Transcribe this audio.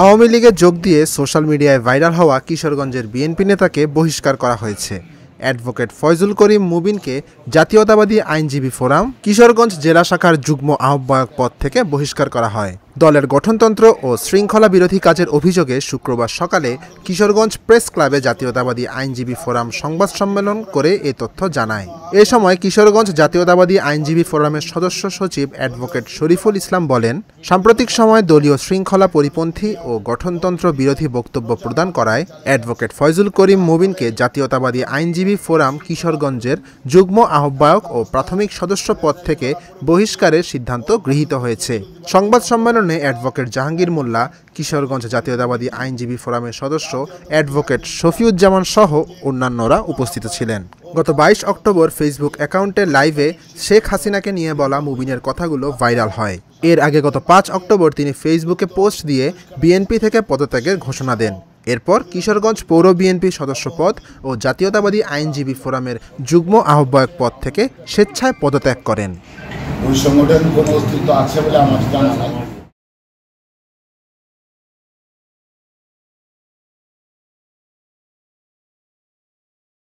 আওয়ামী লীগে যোগ দিয়ে সোশ্যাল মিডিয়ায় ভাইরাল হওয়া কিশোরগঞ্জের বিএনপি নেতাকে বহিষ্কার করা হয়েছে। অ্যাডভোকেট ফয়জুল করিম মুবিনকে জাতীয়তাবাদী আইনজীবী ফোরাম কিশোরগঞ্জ জেলা শাখার যুগ্ম আহ্বায়ক পদ থেকে বহিষ্কার করা হয়। দলের গঠনতন্ত্র ও শৃঙ্খলা বিরোধী কাজের অভিযোগে শুক্রবার সকালে কিশোরগঞ্জ প্রেস ক্লাবে জাতীয়তাবাদী আইনজীবী ফোরাম সংবাদ সম্মেলন করে এ তথ্য জানায়। এ সময় কিশোরগঞ্জ জাতীয়তাবাদী আইনজীবী ফোরামের সদস্য সচিব অ্যাডভোকেট শরীফুল ইসলাম বলেন, সাম্প্রতিক সময় দলীয় শৃঙ্খলা পরিপন্থী ও গঠনতন্ত্র বিরোধী বক্তব্য প্রদান করায় অ্যাডভোকেট ফয়জুল করিম মুবিনকে জাতীয়তাবাদী আইনজীবী ফোরাম কিশোরগঞ্জের যুগ্ম আহ্বায়ক ও প্রাথমিক সদস্য পদ থেকে বহিষ্কারের সিদ্ধান্ত গৃহীত হয়েছে। সংবাদ সম্মেলনে অ্যাডভোকেট জাহাঙ্গীর মোল্লা, কিশোরগঞ্জ জাতীয়তাবাদী আইনজীবী ফোরামের সদস্য অ্যাডভোকেট শফিউজ্জামান সহ অন্যান্যরা উপস্থিত ছিলেন। গত 22 অক্টোবর ফেসবুক অ্যাকাউন্টে লাইভে শেখ হাসিনাকে নিয়ে বলা মুবিনের কথাগুলো ভাইরাল হয়। এর আগে গত 5 অক্টোবর তিনি ফেসবুকে পোস্ট দিয়ে বিএনপি থেকে পদত্যাগের ঘোষণা দেন। এরপর কিশোরগঞ্জ পৌর বিএনপির সদস্য পদ ও জাতীয়তাবাদী আইনজীবী ফোরামের যুগ্ম আহ্বায়ক পদ থেকে স্বেচ্ছায় পদত্যাগ করেন। ওই সংগঠনের কোনো অস্তিত্ব আছে বলে আমার জানা নাই।